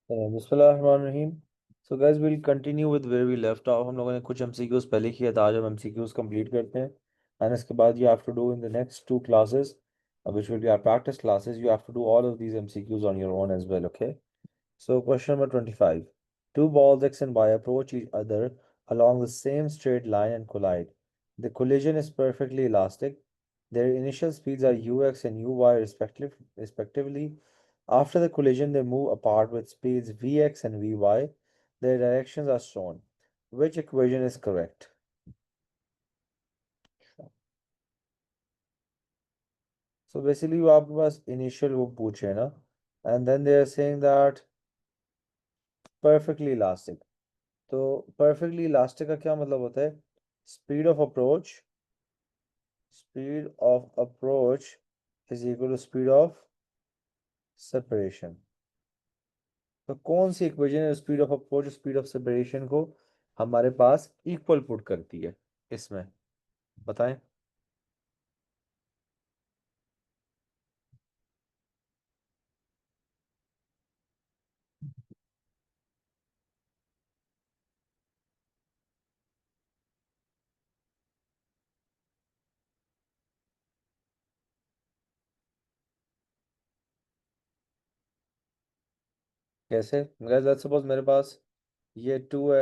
बिस्मिल्लाहिर्रहमानिर्रहीम। So guys will continue with where we left off. हम लोगों ने कुछ एमसीक्यूज पहले किया था, आज हम एमसीक्यूज कंप्लीट करते हैं। एंड इसके बाद you have to do in the next two classes which will be our practice classes. You have to do all of these MCQs on your own as well, okay? So, question number 25. Two balls X and Y approach each other along the same straight line and collide. The collision is perfectly elastic. Their initial speeds are ux and uy respectively. After the collision, they move apart with speeds vx and vy. Their directions are shown. Which equation is correct? So basically, वो आपके पास initial वो पूछे ना, and then they are saying that perfectly elastic. तो perfectly elastic का क्या मतलब होता है? Speed of approach is equal to speed of separation. तो कौन सी इक्वेशन है speed of approach speed of separation को हमारे पास इक्वल पुट करती है इसमें? बताएं। कैसे? लेट्स सपोज मेरे पास ये 2 है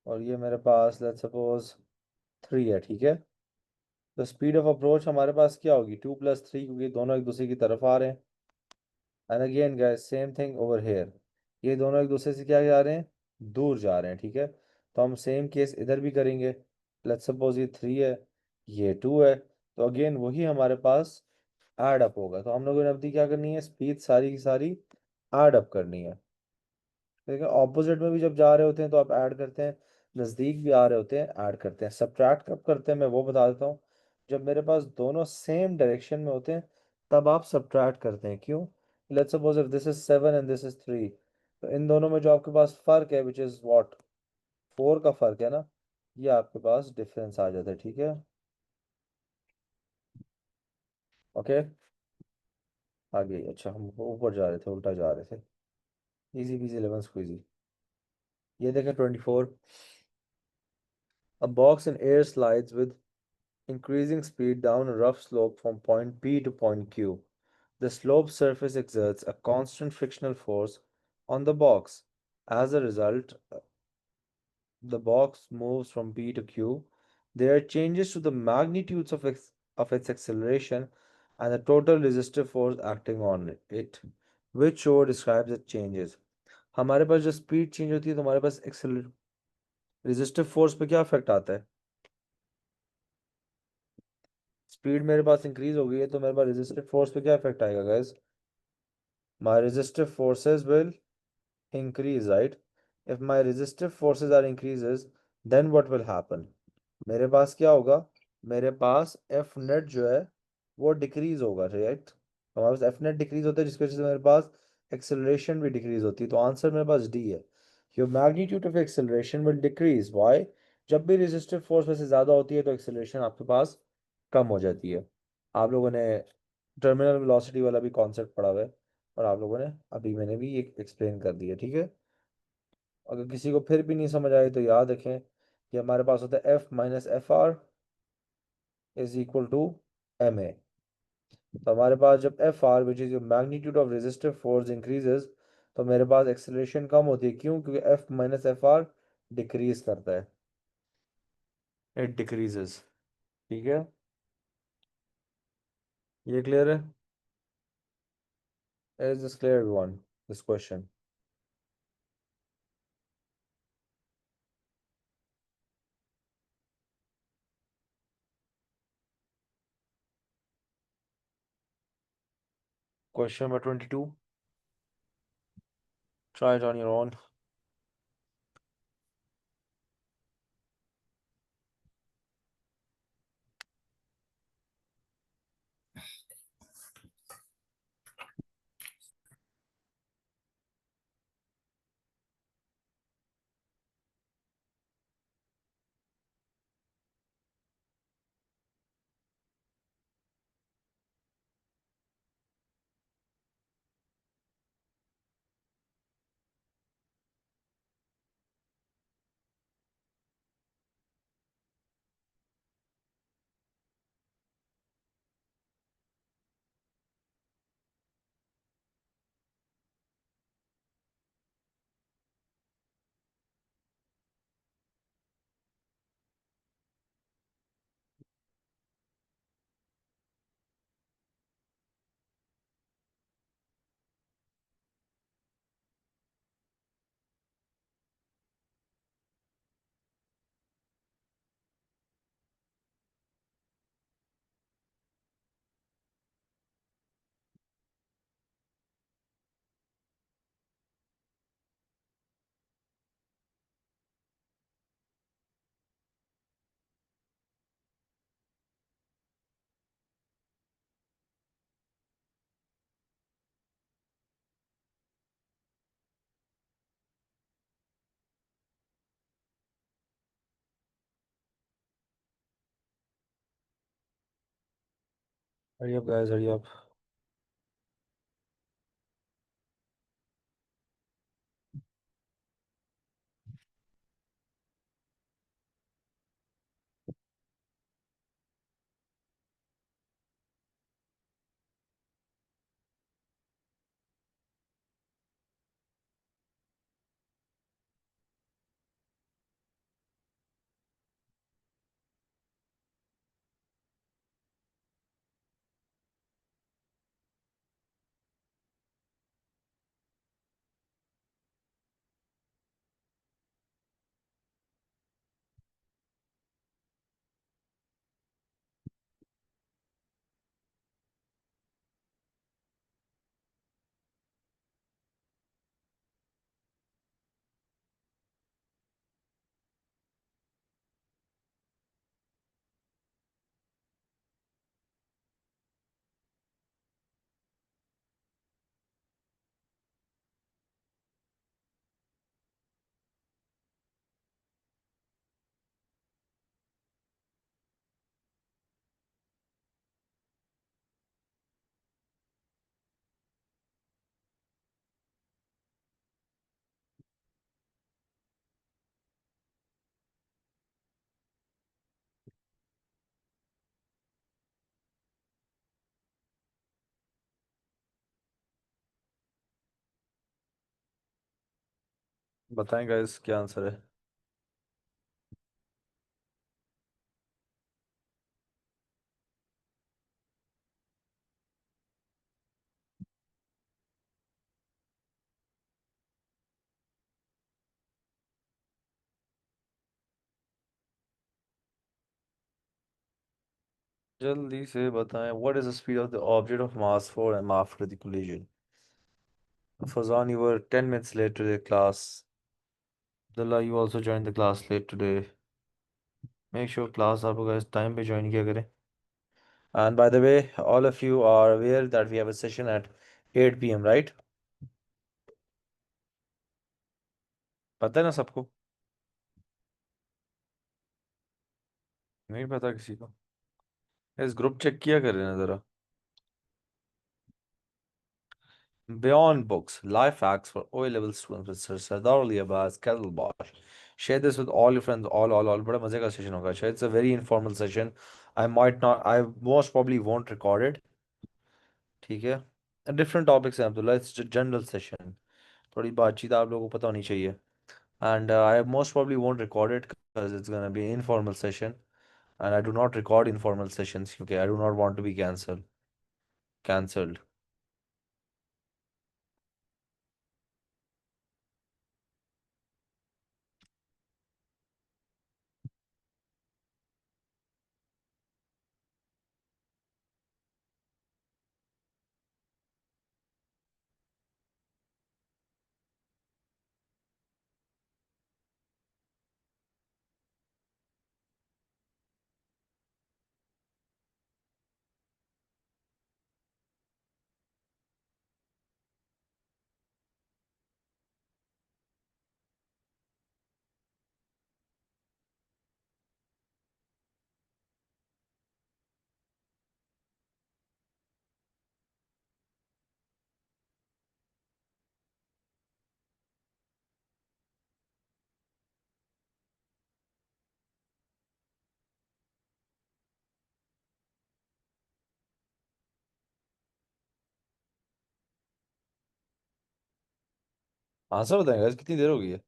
और ये मेरे पास लेट्स सपोज 3 है, ठीक है? तो स्पीड ऑफ अप्रोच हमारे पास क्या होगी? 2 + 3, क्योंकि दोनों एक दूसरे की तरफ आ रहे हैं। And again guys same thing over here, ये दोनों एक दूसरे से क्या जा रहे हैं? दूर जा रहे हैं, ठीक है? तो हम सेम केस इधर भी करेंगे। लेट्स सपोज ये 3 है, ये 2 है, तो अगेन वही हमारे पास ऐड अप होगा। तो हम लोगों ने अभी क्या करनी है? स्पीड सारी की सारी ऐड अप करनी है। देखिए ऑपोजिट में भी जब जा रहे होते हैं तो आप ऐड करते हैं, नज़दीक भी आ रहे होते हैं ऐड करते हैं। सब्ट्रैक्ट कब करते हैं मैं वो बता देता हूँ। जब मेरे पास दोनों सेम डायरेक्शन में होते हैं तब आप सब्ट्रैक्ट करते हैं। क्यों? Let's suppose if this is 7 and this is 3, तो इन दोनों में जो आपके पास फर्क है विच इज व्हाट, 4 का फर्क है ना, ये आपके पास डिफरेंस आ जाता है, ठीक है? ओके, आगे अच्छा हम ऊपर जा रहे थे, उल्टा जा रहे थे। Easy PG 11 squeezy. ये देखें 24। A box in air slides with increasing speed down a rough slope from point P to point Q. The slope surface exerts a constant frictional force on the box. As a result, the box moves from P to Q. There are changes to the magnitudes of its acceleration and the total resistive force acting on it. Which show describes the changes? हमारे पास जब speed change होती है तो हमारे पास resistive force पे क्या effect आता है? स्पीड मेरे पास इंक्रीज हो गई है तो मेरे पास रेजिस्टिव फोर्स पे क्या इफेक्ट आएगा guys? My resistive forces will increase, right? If my resistive forces are increases, then what will happen? मेरे पास क्या होगा? मेरे पास एफ नेट जो है वो डिक्रीज होगा, राइट? हमारे पास एफ नेट डिक्रीज होता है जिसकी वजह से मेरे पास एक्सेलरेशन भी डिक्रीज होती है। तो आंसर मेरे पास डी है। Your magnitude of acceleration will decrease, why? जब भी रेजिस्टिव फोर्स में से ज़्यादा होती है तो एक्सेलरेशन आपके पास कम हो जाती है। आप लोगों ने टर्मिनल वेलोसिटी वाला भी कॉन्सेप्ट पढ़ा हुआ है और आप लोगों ने अभी मैंने भी एक एक्सप्लेन कर दिया, ठीक है? अगर किसी को फिर भी नहीं समझ आए तो याद रखें कि हमारे पास होता है F - FR is equal to ma। तो हमारे पास जब FR which is your magnitude of resistive force increases तो मेरे पास एक्सेलरेशन कम होती है। क्यों? क्योंकि F - FR डिक्रीज करता है, इट डिक्रीजेस, ठीक है? ये क्लियर है? Is this clear everyone, this question? Question number 22. Try it on your own. Hurry up, guys, hurry up. बताएं गाइस क्या आंसर है। जल्दी से बताएं। What is the speed of the object of mass 4m after the collision? Fazan, you were 10 minutes late to the class. Abdullah, you also joined the class late today. Make sure class आप guys time पे join किया करें. And by the way, all of you are aware that we have a session at 8 p.m., right? पता है ना सबको? नहीं पता किसी को? इस ग्रुप चेक किया करें ना जरा. Beyond books, life hacks for O-level students with Sir Sardar Abbas, Qazalbash. Share this with all your friends. All. बड़ा मजे का session होगा. शायद it's a very informal session. I most probably won't record it. ठीक है? Different topics हैं Abdullah. It's a general session. थोड़ी बातचीत आप लोगों को पता होनी चाहिए. And I most probably won't record it because it's gonna be an informal session. And I do not record informal sessions. Okay, I do not want to be cancelled. Answer बताएंगे guys, कितनी देर हो गई है?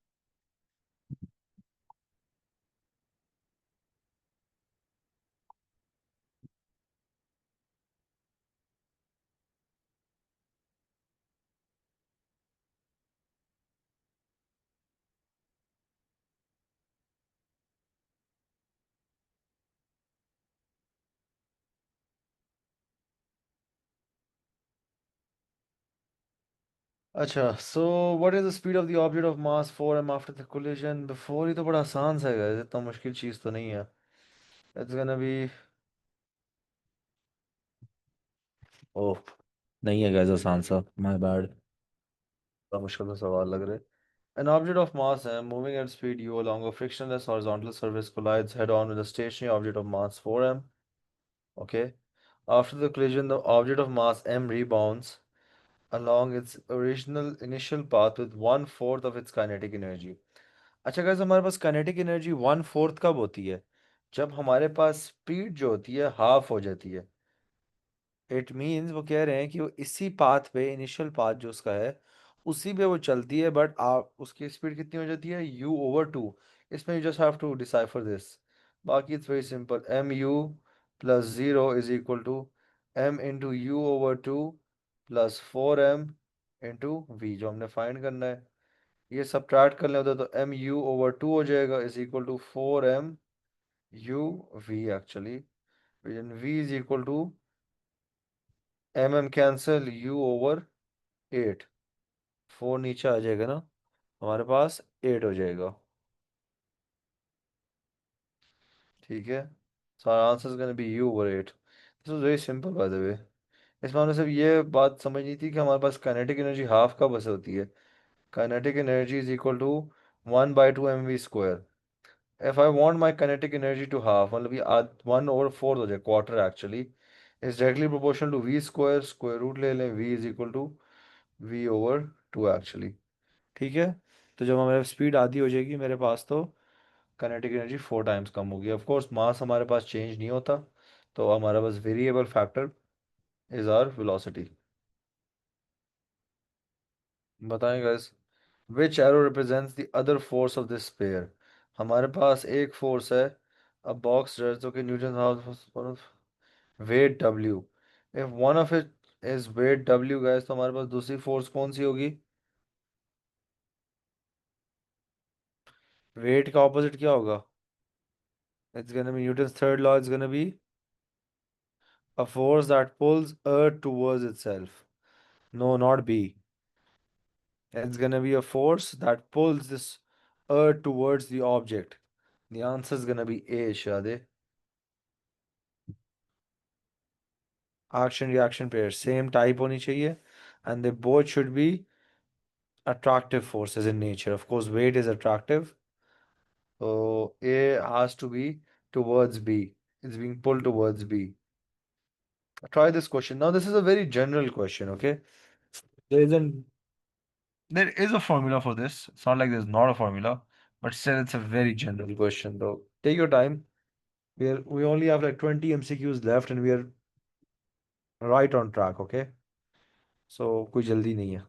अच्छा, so what is the speed of the object of mass 4m after the collision? Before ही तो बड़ा आसान सा है guys, इतना मुश्किल चीज़ तो नहीं है. It's gonna be ओह नहीं है guys आसान सा. My bad. बड़ा मुश्किल सा सवाल लग रहा है. An object of mass m moving at speed u along a frictionless horizontal surface collides head-on with a stationary object of mass 4m. Okay. After the collision, the object of mass m rebounds along its original initial path with 1/4 of its kinetic energy. अच्छा guys, हमारे पास kinetic energy 1/4 कब होती है? जब हमारे पास speed जो होती है हाफ हो जाती है। इट मीन्स वो कह रहे हैं कि वो इसी पाथ पे, इनिशियल पाथ जो उसका है उसी पे वो चलती है, बट आप उसकी स्पीड कितनी हो जाती है? u/2। इसमें you just have to decipher this. बाकी it's very simple, mu+0 is equal to m × u/2 plus 4m × v, जो हमने फाइंड करना है। ये सब्ट्रैक्ट करने होता है तो mu/2 हो जाएगा is equal to 4m/u/v actually, v is equal to cancel u/8, 4 नीचे आ जाएगा ना, हमारे पास 8 हो जाएगा। ठीक है, so our answer is gonna be u/8। This was very simple by the way. इसमें हमने सिर्फ ये बात समझनी थी कि हमारे पास काइनेटिक एनर्जी हाफ कब बस होती है। Kinetic energy is equal to 1/2 mv²। If I want my kinetic energy to half, मतलब ये 1/4 हो जाए, quarter actually, is directly proportional to v², square root ले लें, v is equal to v/2 actually. ठीक है, तो जब हमारे स्पीड आधी हो जाएगी मेरे पास, तो काइनेटिक एनर्जी 4 टाइम्स कम होगी। ऑफ कोर्स मास हमारे पास चेंज नहीं होता, तो हमारा बस variable factor is our velocity. बताएं guys, which arrow represents the other force of this pair. हमारे पास एक फोर्स है, अ बॉक्स जो कि newton has weight W। If one of it is weight W guys, तो हमारे पास दूसरी फोर्स कौन सी होगी? वेट का ऑपोजिट क्या होगा? It's gonna be Newton's third law, it's gonna be a force that pulls Earth towards itself. No, not B. It's gonna be a force that pulls this Earth towards the object. The answer is gonna be A, Shade. Action reaction pair, same type honi chahiye, and they both should be attractive forces in nature. Of course, weight is attractive, so A has to be towards B. It's being pulled towards B. Try this question. Now, this is a very general question, okay? There isn't There is a formula for this. It's not like there's not a formula, but still it's a very general question though. Take your time. We only have like 20 MCQs left and we are right on track, okay? So कोई जल्दी नहीं है।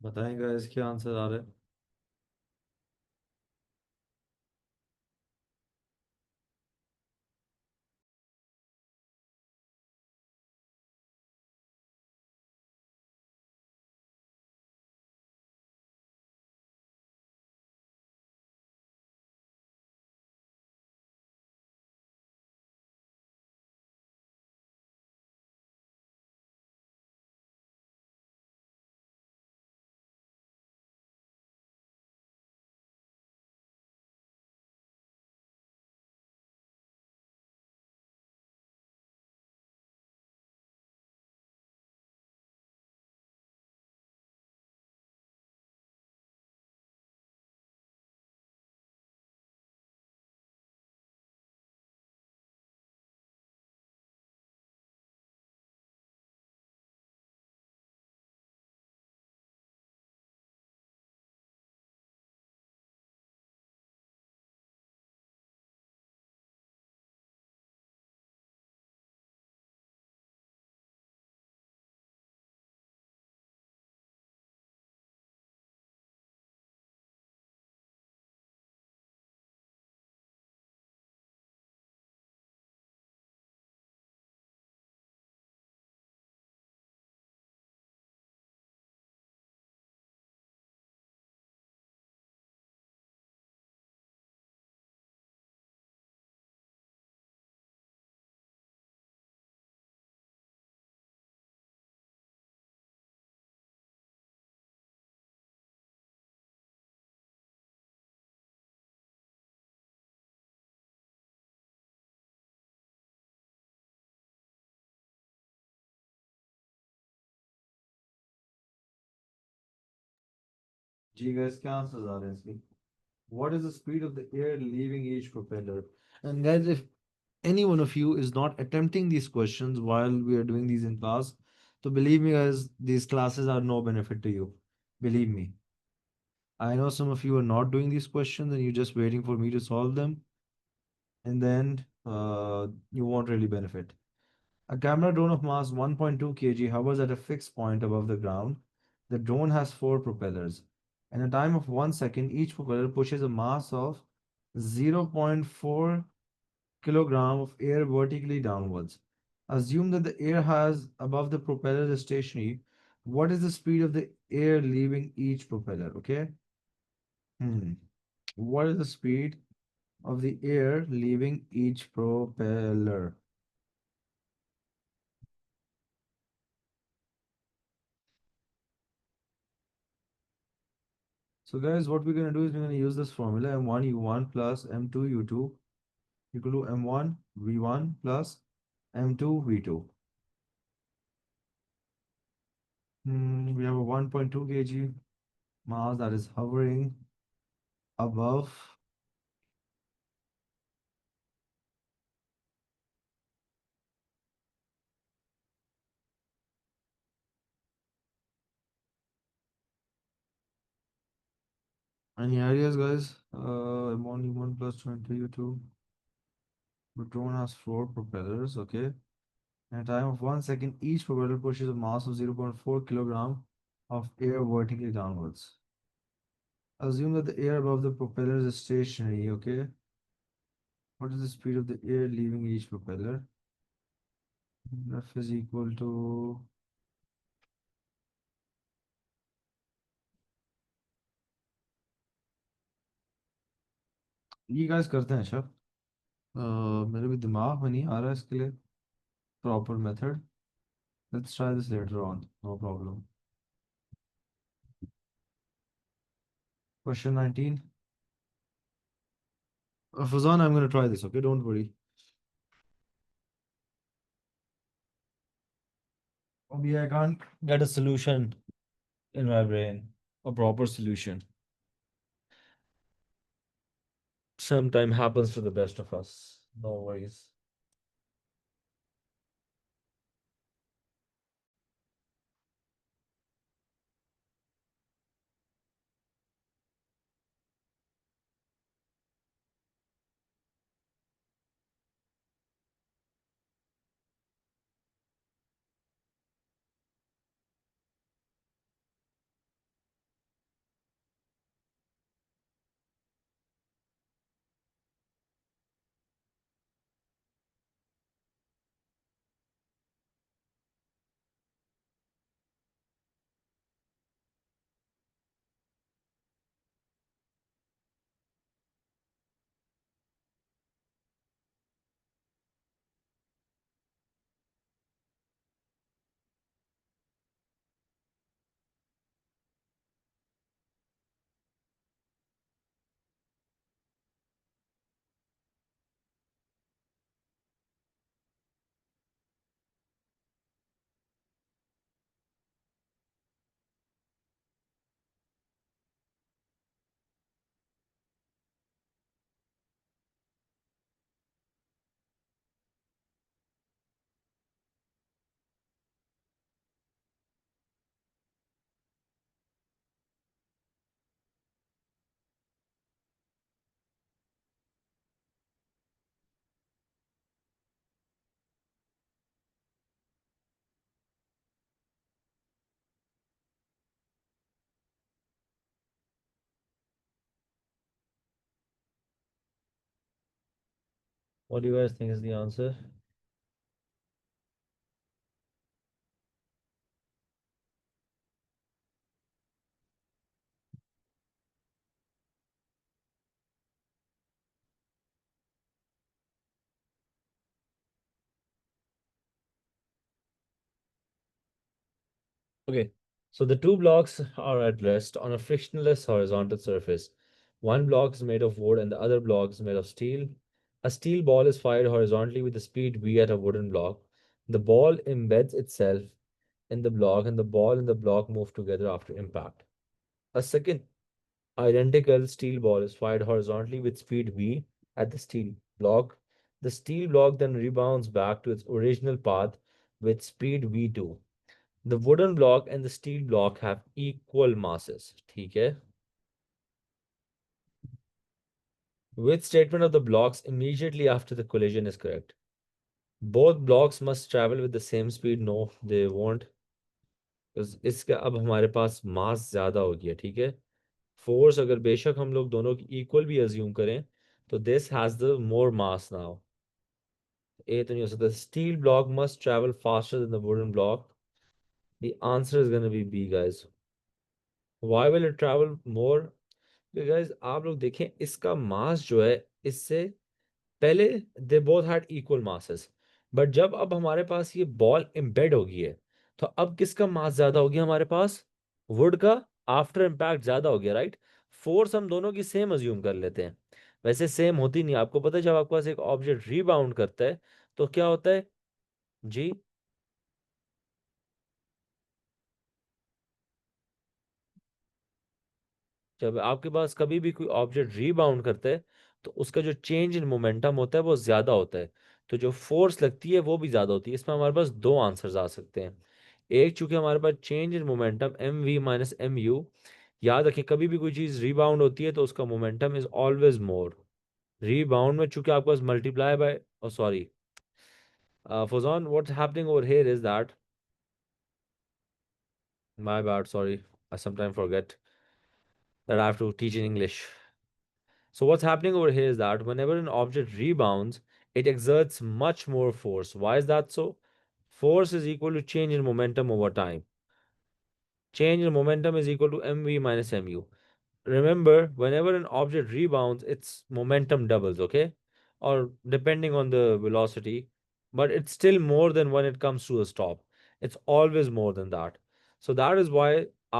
बताएंगे इसके answer आ रहे हैं। जी guys, क्या answer आ रहे हैं इसके? What is the speed of the air leaving each propeller? And guys, if any one of you is not attempting these questions while we are doing these in class, so believe me, guys, these classes are no benefit to you. Believe me. I know some of you are not doing these questions and you're just waiting for me to solve them, and then you won't really benefit. A camera drone of mass 1.2 kg hovers at a fixed point above the ground. The drone has four propellers. In a time of 1 second, each propeller pushes a mass of zero point 0.4 kilogram of air vertically downwards. Assume that the air has above the propeller is stationary. What is the speed of the air leaving each propeller? Okay. Hmm. What is the speed of the air leaving each propeller? So guys, what we're gonna do is we're gonna use this formula m1 u1 plus m2 u2 equal to m1 v1 plus m2 v2. We have a 1.2 kg mass that is hovering above. Any ideas, guys? M1 u1 plus 20 u2. The drone has four propellers. Okay. In a time of 1 second, each propeller pushes a mass of zero point 0.4 kilogram of air vertically downwards. Assume that the air above the propeller is stationary. Okay. What is the speed of the air leaving each propeller? F is equal to, ये guys करते हैं अच्छा। मेरे भी दिमाग में नहीं आ रहा है इसके लिए proper method. Let's try this later on, no problem. Question 19। Fuzan, I'm going to try this, okay? Don't worry. Maybe I can't get a solution in my brain, a proper solution. Sometime happens to the best of us. No worries. What do you guys think is the answer? Okay, so the two blocks are at rest on a frictionless horizontal surface. One block is made of wood and the other block is made of steel. A steel ball is fired horizontally with the speed v at a wooden block. The ball embeds itself in the block and the ball and the block move together after impact. A second identical steel ball is fired horizontally with speed v at the steel block. The steel block then rebounds back to its original path with speed v2. The wooden block and the steel block have equal masses. ठीक है? Which statement of the blocks immediately after the collision is correct? Both blocks must travel with the same speed. No, they won't. Because इसका अब हमारे पास मास ज़्यादा हो गया, ठीक है? फोर्स अगर बेशक हम लोग दोनों की इक्वल भी अज्यूम करें तो this has the more mass now. ए तो नहीं हो सकता. Steel block must travel faster than the wooden block. The answer is going to be B, guys. Why will it travel more? Guys आप लोग देखें इसका मास जो है इससे पहले they both had equal masses, but जब अब हमारे पास ये बॉल एम्बेड हो गई है तो अब किसका मास ज्यादा हो गया हमारे पास? वुड का. आफ्टर इम्पैक्ट ज्यादा हो गया, राइट? फोर्स हम दोनों की सेम अज्यूम कर लेते हैं. वैसे सेम होती नहीं. आपको पता है जब आपके पास एक ऑब्जेक्ट रीबाउंड करता है तो क्या होता है? जी. जब आपके पास कभी भी कोई ऑब्जेक्ट रीबाउंड करता है तो उसका जो चेंज इन मोमेंटम होता है वो ज्यादा होता है. तो जो फोर्स लगती है वो भी ज्यादा होती है. इसमें हमारे पास दो आंसर्स आ सकते हैं. एक, चूंकि हमारे पास change in momentum M V minus M U. याद रखें कभी भी कोई चीज रीबाउंड होती है तो उसका momentum is always more. Rebound में चूंकि आपके पास multiply by, sorry, Fauzan, what's happening over here is that, my bad, sorry, I sometime forget that I have to teach in English. So what's happening over here is that whenever an object rebounds, it exerts much more force. Why is that so? Force is equal to change in momentum over time. Change in momentum is equal to mv minus mu. Remember, whenever an object rebounds, its momentum doubles, okay? Or depending on the velocity, but it's still more than when it comes to a stop. It's always more than that. So that is why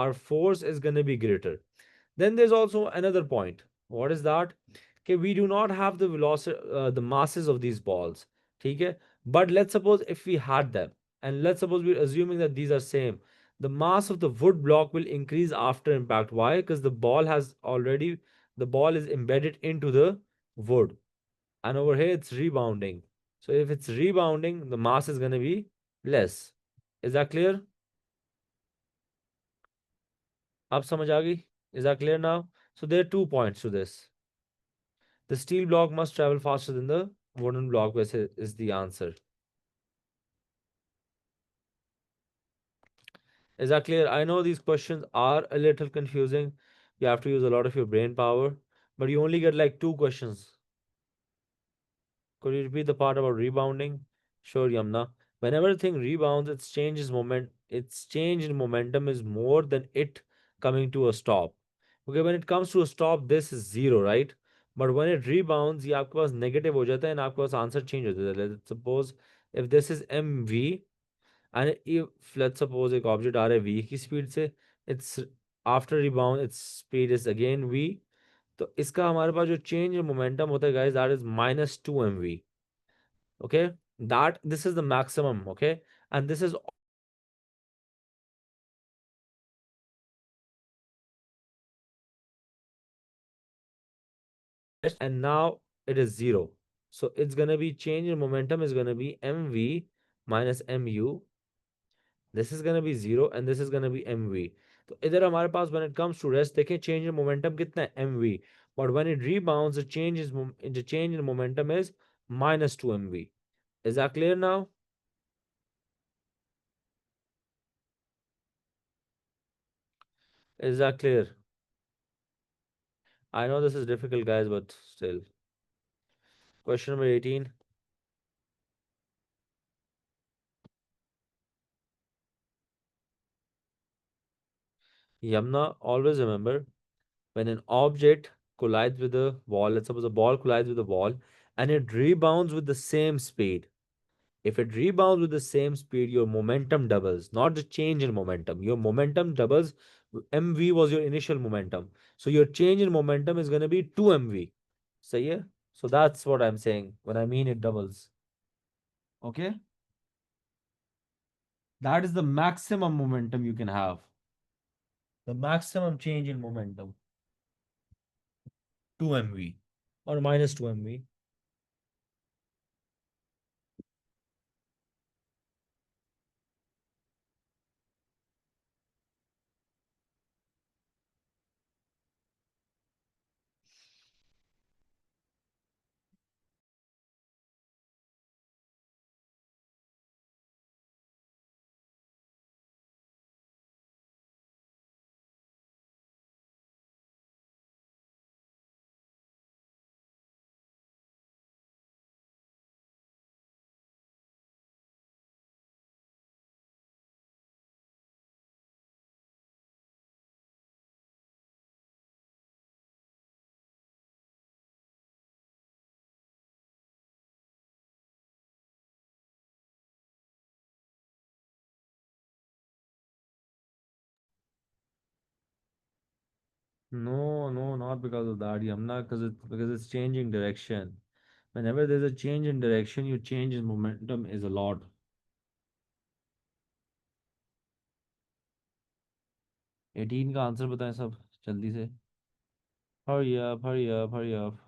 our force is going to be greater. Then there's also another point. What is that? Okay, we do not have the velocity, the masses of these balls. Okay, but let's suppose if we had them, and let's suppose we're assuming that these are same, the mass of the wood block will increase after impact. Why? Because the ball is embedded into the wood, and over here it's rebounding. So if it's rebounding, the mass is going to be less. Is that clear? Ab samajh aa gayi? Is that clear now? So there are 2 points to this. The steel block must travel faster than the wooden block, which is the answer. Is that clear? I know these questions are a little confusing. You have to use a lot of your brain power, but you only get like 2 questions. Could you repeat the part about rebounding? Sure, Yamna. Whenever a thing rebounds, its change in momentum is more than it coming to a stop. Okay, when it comes to a stop, this is zero, right? But when it rebounds, ये आपके पास negative हो जाता है and आपके पास answer change हो जाता है. Let's suppose if this is mv and if let's suppose एक object आ रहा है v की speed से, it's after rebound its speed is again v. तो इसका हमारे पास जो change in momentum होता है guys, that is minus 2 mv. Okay, that this is the maximum. Okay, and this is and now it is zero. So it's gonna be change in momentum is gonna be mv minus mu. This is gonna be zero and this is gonna be mv. तो इधर हमारे पास when it comes to rest देखें change in momentum कितना है mv, but when it rebounds the change in momentum is minus 2 mv. Is that clear now? Is that clear? I know this is difficult, guys, but still. Question number 18. Yamna, always remember, when an object collides with a wall, let's suppose a ball collides with a wall and it rebounds with the same speed. If it rebounds with the same speed, your momentum doubles, not the change in momentum. Your momentum doubles. MV was your initial momentum. So your change in momentum is going to be 2 MV. So yeah. So that's what I'm saying when I mean it doubles. Okay. That is the maximum momentum you can have. The maximum change in momentum. 2 MV or minus 2 MV. No, no, not because of that, Yamna, because it's changing direction. Whenever there's a change in direction, your change in momentum is a lot. 18 का answer बताएं सब जल्दी से. Hurry up, hurry up, hurry up.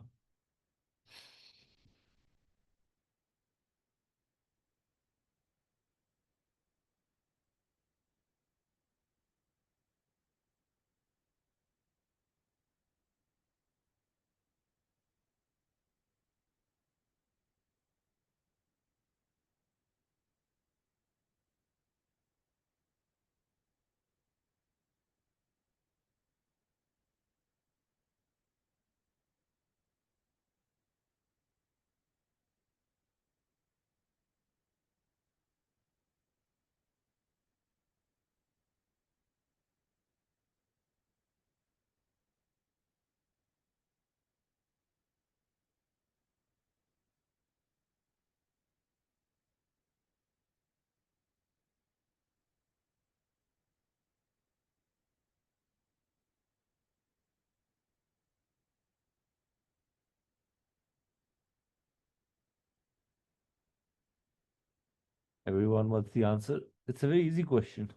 Everyone, what's the answer? It's a very easy question.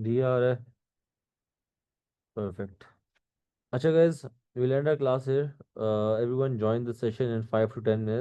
दिया आ रहा है. Perfect. Acha guys, we'll end our class here. Everyone join the session in 5 to 10 minutes.